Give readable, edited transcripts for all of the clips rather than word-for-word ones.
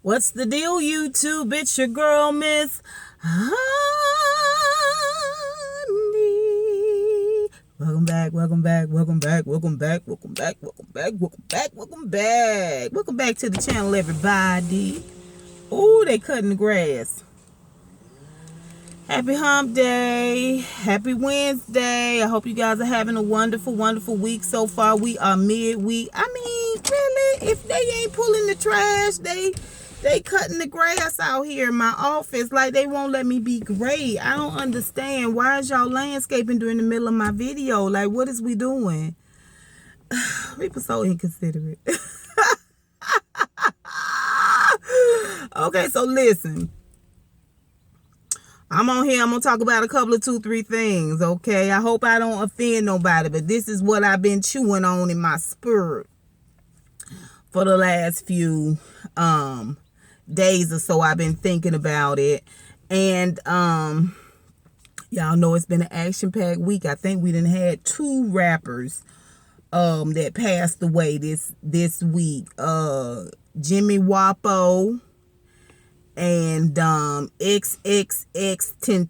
What's the deal, YouTube? It's your girl, Miss Honey. Welcome back, welcome back, welcome back, welcome back, welcome back, welcome back, welcome back, welcome back. Welcome back to the channel, everybody. Oh, they cutting the grass. Happy hump day. Happy Wednesday. I hope you guys are having a wonderful, wonderful week so far. We are midweek. I mean, really, if they ain't pulling the trash, they cutting the grass out here in my office like they won't let me be great. I don't understand. Why is y'all landscaping during the middle of my video? Like, what is we doing? People so inconsiderate. Okay, so listen. I'm on here. I'm going to talk about a couple of 2-3 things, okay? I hope I don't offend nobody, but this is what I've been chewing on in my spirit for the last few days or so. I've been thinking about it. And y'all know it's been an action-packed week. I think we done had 2 rappers that passed away this week. Jimmy Wopo and XXX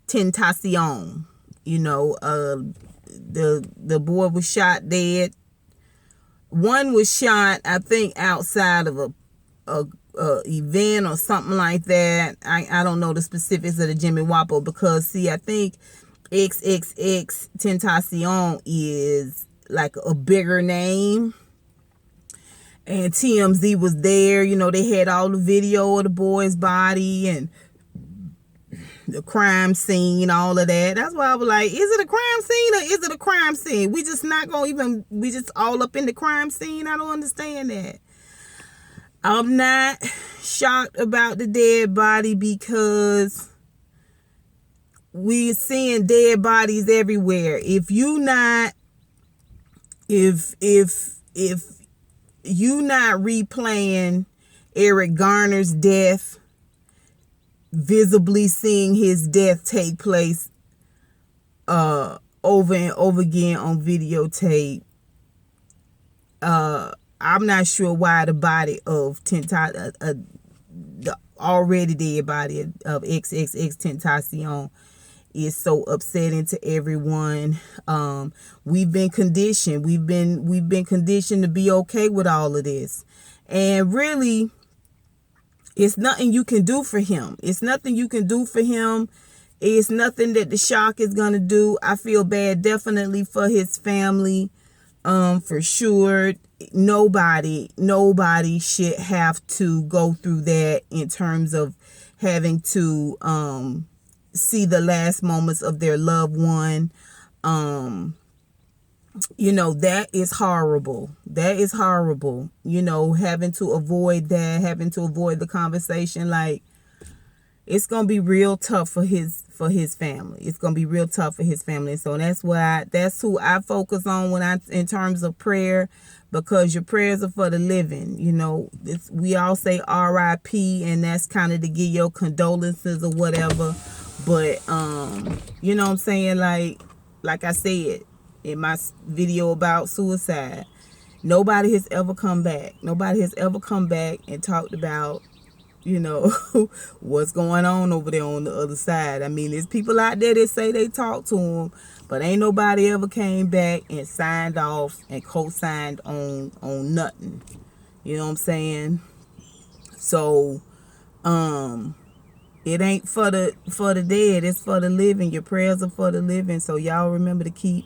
Tentacion. You know, the boy was shot dead. One was shot, I think, outside of a event or something like that. I don't know the specifics of the Jimmy Wopo because, see, I think XXX Tentacion is like a bigger name. And TMZ was there. You know, they had all the video of the boy's body and the crime scene, all of that. That's why I was like, is it a crime scene or is it a crime scene? We just not gonna even, we just all up in the crime scene. I don't understand that. I'm not shocked about the dead body because we're seeing dead bodies everywhere. If you not replaying Eric Garner's death, visibly seeing his death take place over and over again on videotape, I'm not sure why the body of the already dead body of XXX Tentacion is so upsetting to everyone. We've been conditioned. We've been conditioned to be okay with all of this. And really, it's nothing you can do for him. It's nothing you can do for him. It's nothing that the shock is going to do. I feel bad definitely for his family. For sure. Nobody should have to go through that in terms of having to see the last moments of their loved one. You know, that is horrible. That is horrible. You know, having to avoid that, having to avoid the conversation. Like, it's going to be real tough for his family. It's going to be real tough for his family. So that's who I focus on in terms of prayer, because your prayers are for the living. You know, we all say R.I.P. and that's kind of to give your condolences or whatever. But, you know what I'm saying? Like I said in my video about suicide, nobody has ever come back. Nobody has ever come back and talked about, you know, what's going on over there on the other side. I mean, there's people out there that say they talked to him, but ain't nobody ever came back and signed off and co-signed on nothing. You know what I'm saying? So, it ain't for the dead. It's for the living. Your prayers are for the living. So y'all remember to keep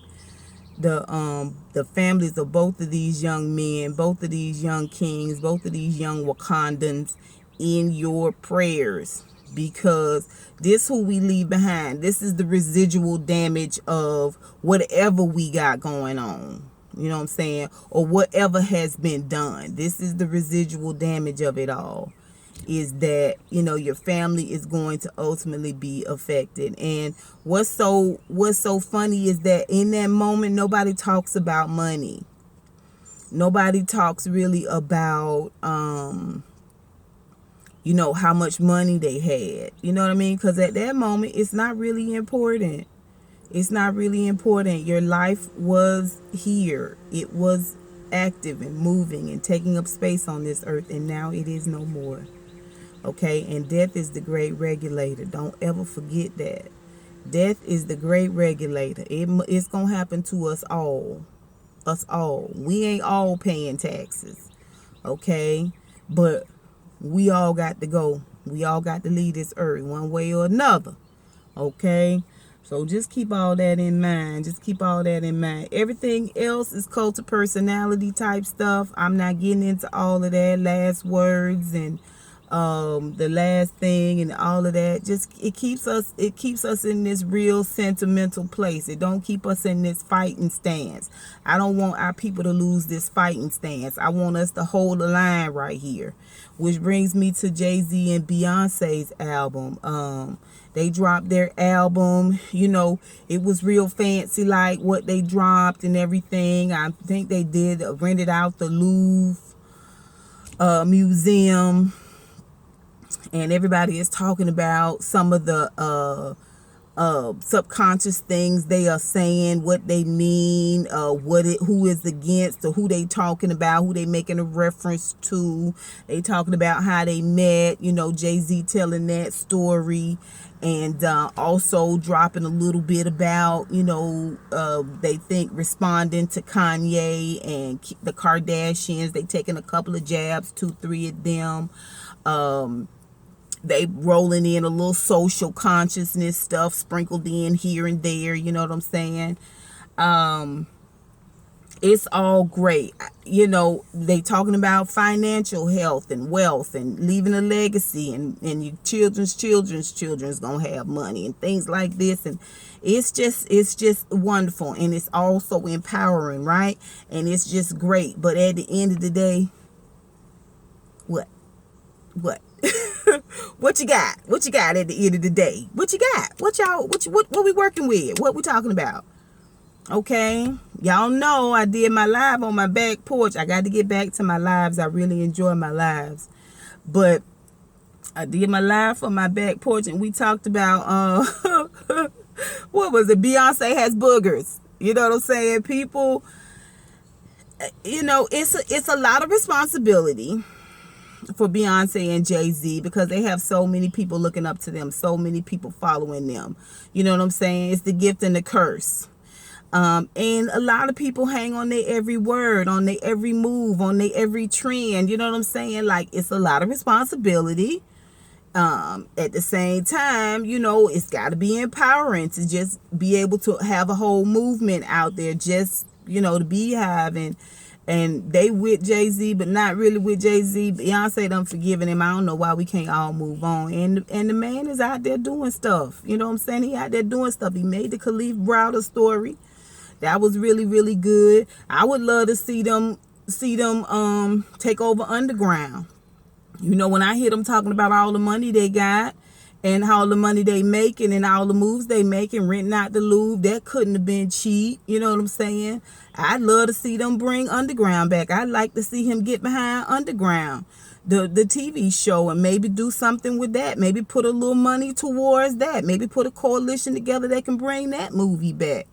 the families of both of these young men, both of these young kings, both of these young Wakandans in your prayers, because this who we leave behind. This is the residual damage of whatever we got going on. You know what I'm saying? Or whatever has been done. This is the residual damage of it all. Is that, you know, your family is going to ultimately be affected. And what's so funny is that in that moment, nobody talks about money. Nobody talks really about, you know, how much money they had. You know what I mean? Because at that moment, it's not really important. It's not really important. Your life was here. It was active and moving and taking up space on this earth. And now it is no more. Okay, and death is the great regulator. Don't ever forget that. Death is the great regulator. It's gonna happen to us all. Us all. We ain't all paying taxes. Okay, but we all got to go. We all got to leave this earth one way or another. Okay, so just keep all that in mind. Just keep all that in mind. Everything else is cult of personality type stuff. I'm not getting into all of that. Last words and the last thing and all of that. Just it keeps us in this real sentimental place. It don't keep us in this fighting stance. I don't want our people to lose this fighting stance. I want us to hold the line right here, which brings me to JayZ and Beyonce's album. They dropped their album, it was real fancy, like what they dropped and everything. I think they did rented out the Louvre museum, and everybody is talking about some of the subconscious things they are saying, what they mean, who is against, or who they talking about, who they making a reference to. They talking about how they met, JayZ telling that story, and also dropping a little bit about, they think responding to Kanye and the Kardashians. They taking a couple of jabs, 2-3 of them. They rolling in a little social consciousness stuff sprinkled in here and there. You know what I'm saying? It's all great. They talking about financial health and wealth and leaving a legacy, and your children's gonna have money and things like this. And it's just wonderful, and it's also empowering, right? And it's just great. But at the end of the day, what what you got at the end of the day? What you got? What we working with? What we talking about? Okay, y'all know I did my live on my back porch. I got to get back to my lives. I really enjoy my lives, but I did my live on my back porch, and we talked about what was it? Beyonce has boogers. You know what I'm saying? People, it's a lot of responsibility for Beyonce and JayZ, because they have so many people looking up to them, so many people following them. You know what I'm saying? It's the gift and the curse. And a lot of people hang on their every word, on their every move, on their every trend. You know what I'm saying? Like, it's a lot of responsibility. At the same time, it's got to be empowering to just be able to have a whole movement out there, just, the Beehive, and they with JayZ, but not really with JayZ. Beyonce done forgiven him. I don't know why we can't all move on. And the man is out there doing stuff. You know what I'm saying? He out there doing stuff. He made the Khalif Browder story. That was really, really good. I would love to see them take over Underground. When I hear them talking about all the money they got and all the money they making and all the moves they making, renting out the Louvre, that couldn't have been cheap. You know what I'm saying? I'd love to see them bring Underground back. I'd like to see him get behind Underground, the TV show, and maybe do something with that. Maybe put a little money towards that. Maybe put a coalition together that can bring that movie back.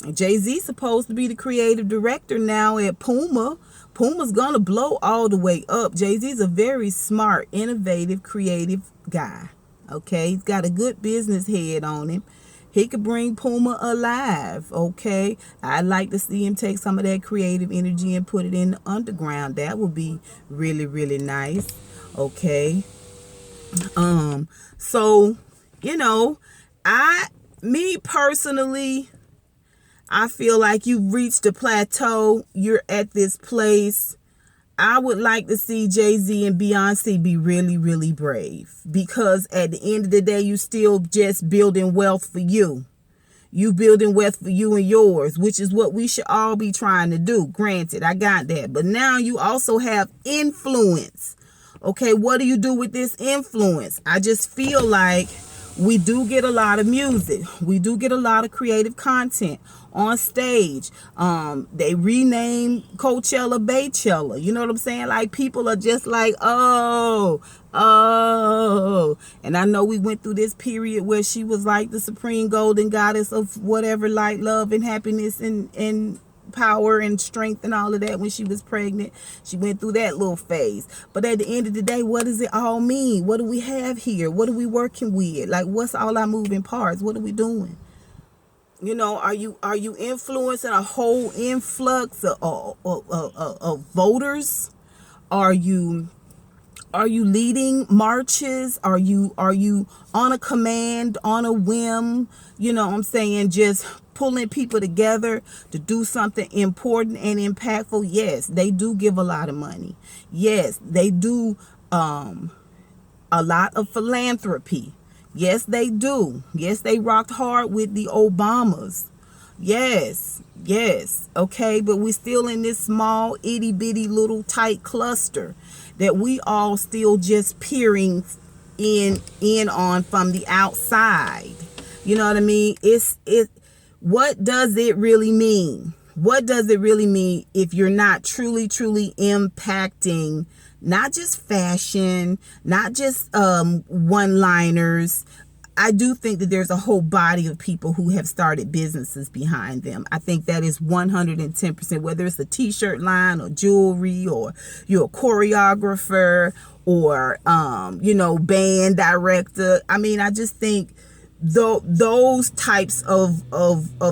JayZ's supposed to be the creative director now at Puma. Puma's gonna blow all the way up. JayZ's a very smart, innovative, creative guy. Okay, he's got a good business head on him. He could bring Puma alive. Okay, I'd like to see him take some of that creative energy and put it in the Underground. That would be really, really nice. Okay. So, me personally, I feel like you've reached a plateau. You're at this place. I would like to see JayZ and Beyonce be really, really brave, because at the end of the day, you still just building wealth for you. You building wealth for you and yours, which is what we should all be trying to do. Granted, I got that. But now you also have influence. Okay, what do you do with this influence? I just feel like we do get a lot of music. We do get a lot of creative content on stage. They renamed Coachella Baychella. You know what I'm saying? Like, people are just like, oh. And I know we went through this period where she was like the supreme golden goddess of whatever, like love and happiness and power and strength and all of that when she was pregnant. She went through that little phase. But at the end of the day, what does it all mean? What do we have here? What are we working with? Like, what's all our moving parts? What are we doing? You know, are you influencing a whole influx of voters? Are you leading marches? Are you on a command, on a whim? You know what I'm saying? Just pulling people together to do something important and impactful. Yes, they do give a lot of money. Yes, they do a lot of philanthropy. Yes, they do. Yes, they rocked hard with the Obamas. Yes. Okay, but we're still in this small, itty bitty little tight cluster that we all still just peering in on from the outside. You know what I mean? What does it really mean? What does it really mean if you're not truly impacting not just fashion, not just one-liners? I do think that there's a whole body of people who have started businesses behind them. I think that is 110%, whether it's a t-shirt line or jewelry, or you're a choreographer, or, band director. I mean, I just think those types of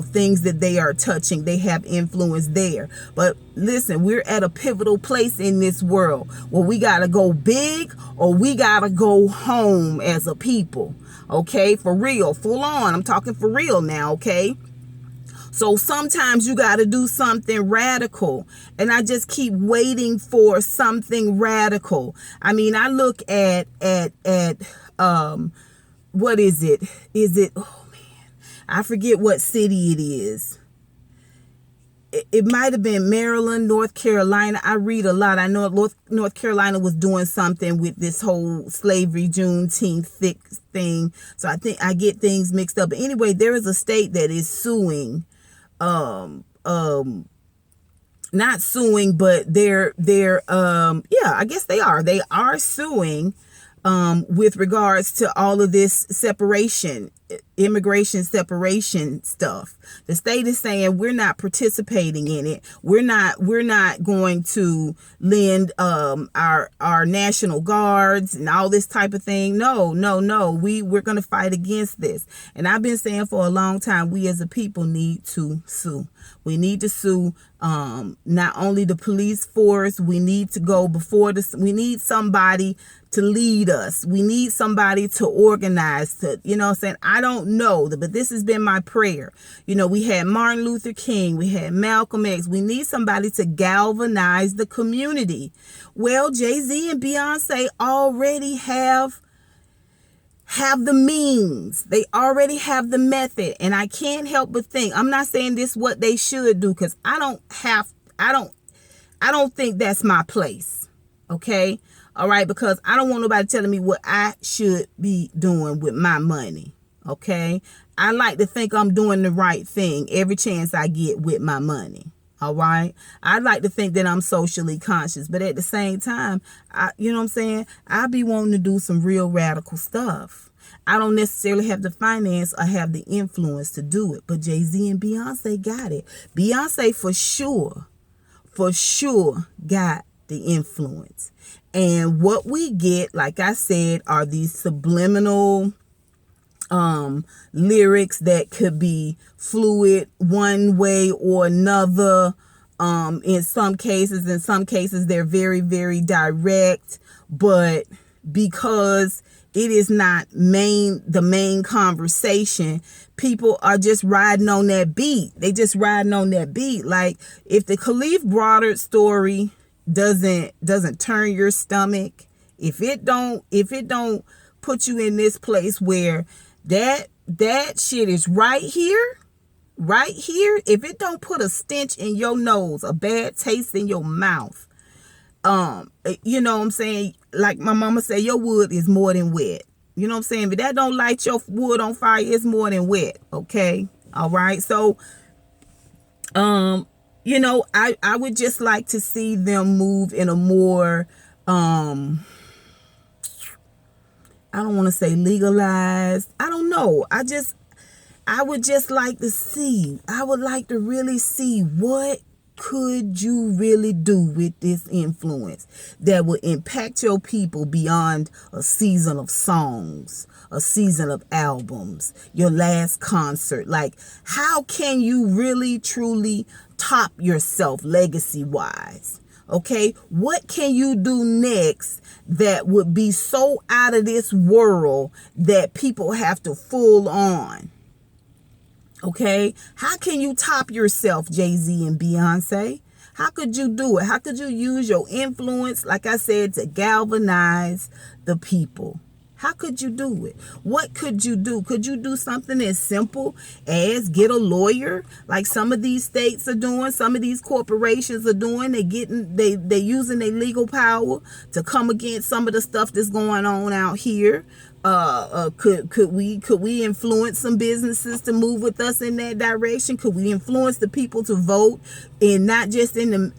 things that they are touching, they have influence there. But listen, we're at a pivotal place in this world where we got to go big or we got to go home as a people. Okay, for real, full on. I'm talking for real now, okay? So sometimes you got to do something radical. And I just keep waiting for something radical. I mean, I look at what is it? Oh man, I forget what city it is. It might have been Maryland, North Carolina. I read a lot. I know North Carolina was doing something with this whole slavery Juneteenth thing. So I think I get things mixed up. But anyway, there is a state that is suing, not suing, but they're I guess they are. They are suing with regards to all of this immigration separation stuff. The state is saying we're not participating in it. We're not going to lend our National Guards and all this type of thing. No. We're going to fight against this. And I've been saying for a long time, we as a people need to sue. We need to sue not only the police force. We need to go before this. We need somebody to lead us. We need somebody to organize, to, you know what I'm saying? I don't know, but this has been my prayer. You know, we had Martin Luther King, we had Malcolm X. We need somebody to galvanize the community. Well, JayZ and Beyonce already have the means. They already have the method. And I can't help but think, I'm not saying this is what they should do, because I don't think that's my place. Okay? All right, because I don't want nobody telling me what I should be doing with my money. Okay, I like to think I'm doing the right thing every chance I get with my money. All right, I like to think that I'm socially conscious, but at the same time, you know what I'm saying, I be wanting to do some real radical stuff. I don't necessarily have the finance or have the influence to do it, but JayZ and Beyonce got it. Beyonce for sure got the influence. And what we get, like I said, are these subliminal lyrics that could be fluid one way or another. In some cases, they're very, very direct. But because it is not the main conversation, people are just riding on that beat. They just riding on that beat. Like if the Khalif Broadert story doesn't turn your stomach, if it don't put you in this place where that shit is right here, if it don't put a stench in your nose, a bad taste in your mouth, you know what I'm saying, like my mama said, your wood is more than wet. You know what I'm saying? But that don't light your wood on fire, it's more than wet. Okay, all right. So you know, I would just like to see them move in a more, I don't want to say legalized. I don't know. I would just like to see, I would like to really see what could you really do with this influence that will impact your people beyond a season of songs, a season of albums, your last concert? Like, how can you really truly top yourself legacy wise? Okay, what can you do next that would be so out of this world that people have to full on? Okay, how can you top yourself, JayZ and Beyonce? How could you do it? How could you use your influence, like I said, to galvanize the people? How could you do it? What could you do? Could you do something as simple as get a lawyer, like some of these states are doing, some of these corporations are doing? They using their legal power to come against some of the stuff that's going on out here. Could we influence some businesses to move with us in that direction? Could we influence the people to vote, and not just in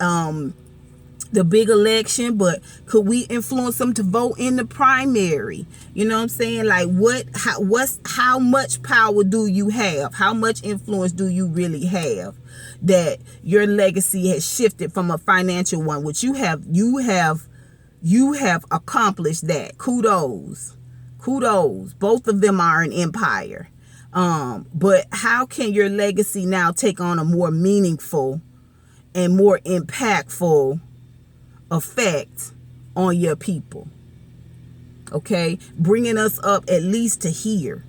the big election, but could we influence them to vote in the primary? You know what I'm saying? Like, how much power do you have? How much influence do you really have that your legacy has shifted from a financial one, which you have accomplished that. Kudos. Both of them are an empire. But how can your legacy now take on a more meaningful and more impactful effect on your people? Okay, bringing us up at least to here.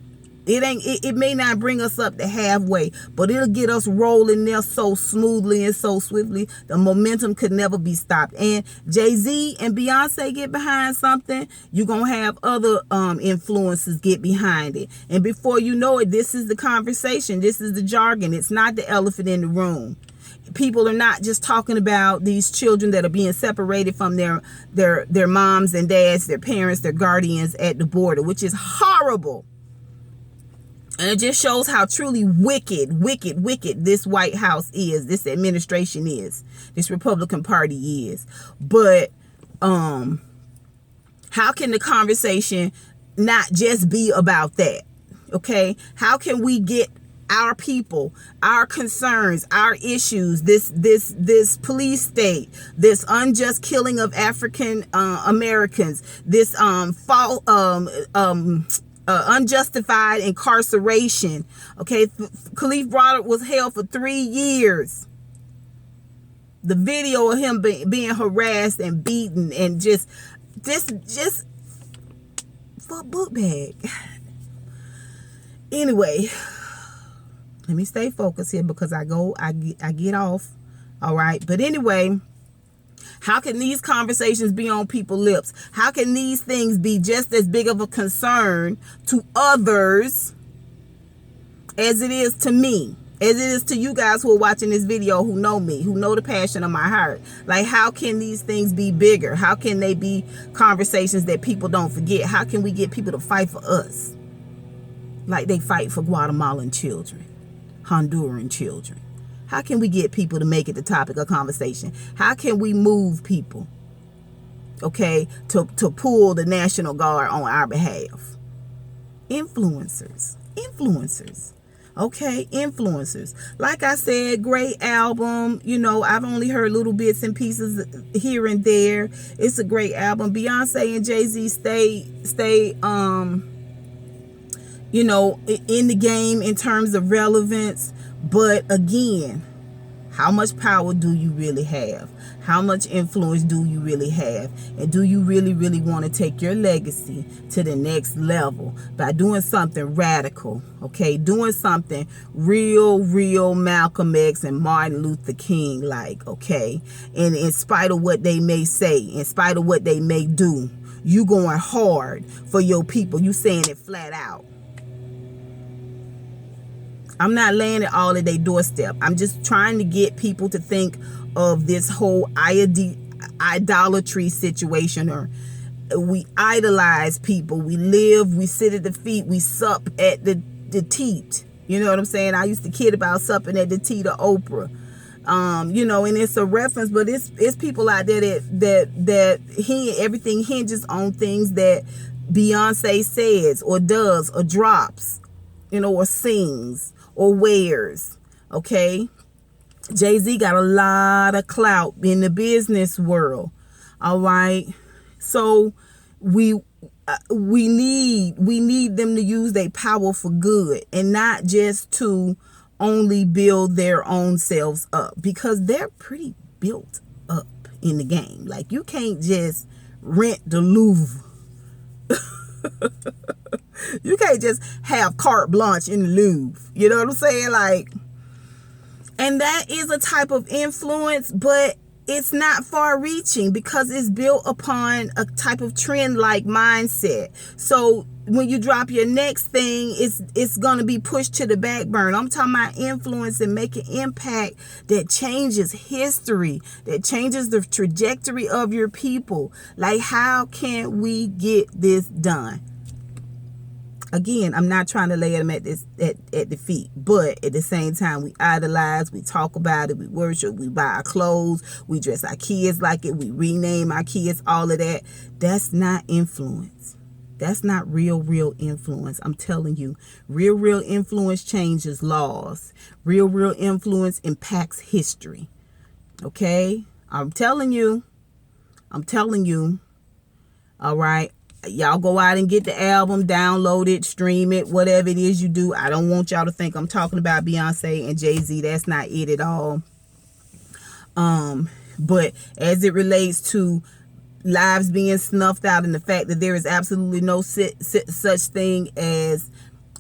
It may not bring us up to halfway, but it'll get us rolling there so smoothly and so swiftly. The momentum could never be stopped. And JayZ and Beyonce get behind something, you're gonna have other influences get behind it. And before you know it, this is the conversation. This is the jargon. It's not the elephant in the room. People are not just talking about these children that are being separated from their moms and dads, their parents, their guardians at the border, which is horrible. And it just shows how truly wicked this White House is, this administration is, this Republican Party is. But how can the conversation not just be about that? Okay, how can we get our people, our concerns, our issues, this police state, this unjust killing of African Americans, this unjustified incarceration? Okay, Khalif Broderick was held for 3 years. The video of him being harassed and beaten and just for a book bag. Anyway, let me stay focused here because I get off. All right. But anyway, how can these conversations be on people's lips? How can these things be just as big of a concern to others as it is to me, as it is to you guys who are watching this video, who know me, who know the passion of my heart? Like, how can these things be bigger? How can they be conversations that people don't forget? How can we get people to fight for us like they fight for Guatemalan children, Honduran children? How can we get people to make it the topic of conversation? How can we move people, okay, to pull the National Guard on our behalf? Influencers. Okay, influencers. Like I said, great album. You know, I've only heard little bits and pieces here and there. It's a great album. Beyonce and JayZ stay you know, in the game in terms of relevance. But again, how much power do you really have? How much influence do you really have? And do you really, really want to take your legacy to the next level by doing something radical? Okay, doing something real Malcolm X and Martin Luther King like, okay? And in spite of what they may say, in spite of what they may do, you going hard for your people. You saying it flat out. I'm not laying it all at their doorstep. I'm just trying to get people to think of this whole idolatry situation, or we idolize people. We live, we sit at the feet, we sup at the teat. You know what I'm saying? I used to kid about supping at the teat of Oprah. You know, and it's a reference, but it's people out there that everything hinges on things that Beyonce says or does or drops, you know, or sings or wears. Okay, JayZ got a lot of clout in the business world. All right. So we need them to use their power for good and not just to only build their own selves up, because they're pretty built up in the game. Like, you can't just rent the Louvre. You can't just have carte blanche in the Louvre. You know what I'm saying? Like, and that is a type of influence, but it's not far reaching because it's built upon a type of trend like mindset. So when you drop your next thing, it's going to be pushed to the back burner. I'm talking about influence and making impact that changes history, that changes the trajectory of your people. Like, how can we get this done? Again, I'm not trying to lay them at the feet, but at the same time, we idolize, we talk about it, we worship, we buy our clothes, we dress our kids like it, we rename our kids, all of that. That's not influence. That's not real influence. I'm telling you, real influence changes laws. Real influence impacts history. Okay? I'm telling you. All right? Y'all go out and get the album, download it, stream it, whatever it is you do. I don't want y'all to think I'm talking about Beyonce and JayZ. That's not it at all. But as it relates to lives being snuffed out and the fact that there is absolutely no such thing as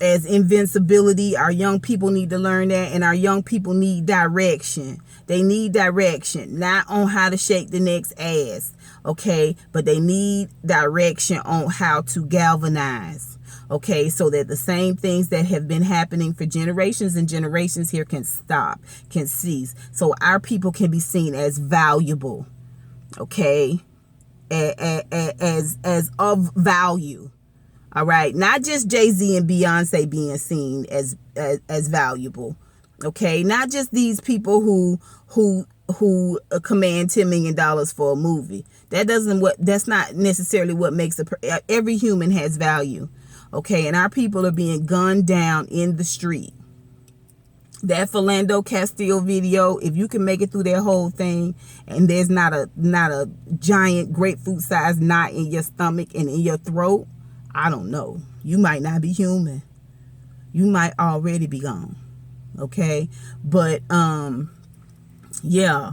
invincibility, our young people need to learn that, and our young people need direction. They need direction, not on how to shake the next ass, okay? But they need direction on how to galvanize, okay? So that the same things that have been happening for generations and generations here can stop, can cease. So our people can be seen as valuable, okay? As of value. All right, not just JayZ and Beyonce being seen as valuable. Okay, not just these people who command $10 million for a movie. That's not necessarily what makes every human has value. Okay, and our people are being gunned down in the street. That Philando Castile video, if you can make it through that whole thing and there's not a giant grapefruit-sized knot in your stomach and in your throat, I don't know. You might not be human. You might already be gone. Okay? But, yeah.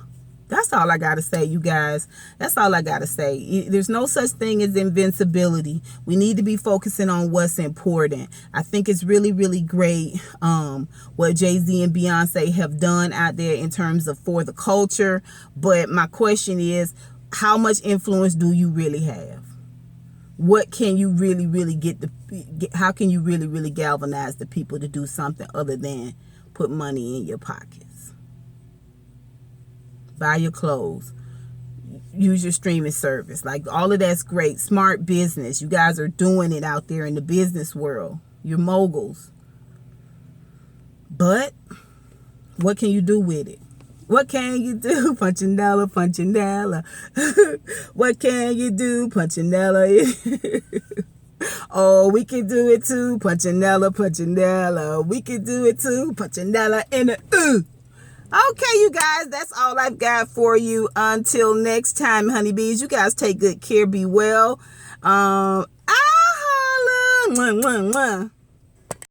That's all I got to say, you guys. That's all I got to say. There's no such thing as invincibility. We need to be focusing on what's important. I think it's really great what JayZ and Beyonce have done out there in terms of for the culture. But my question is, how much influence do you really have? What can you really get how can you really galvanize the people to do something other than put money in your pockets? Buy your clothes, use your streaming service. Like, all of that's great. Smart business. You guys are doing it out there in the business world. You're moguls. But what can you do with it? What can you do? Punchinella. What can you do? Punchinella. Oh, we can do it too. Punchinella. We can do it too. Punchinella in the Okay, you guys, that's all I've got for you. Until next time, honeybees, you guys take good care. Be well. I'll holla. Mwah, mwah, mwah.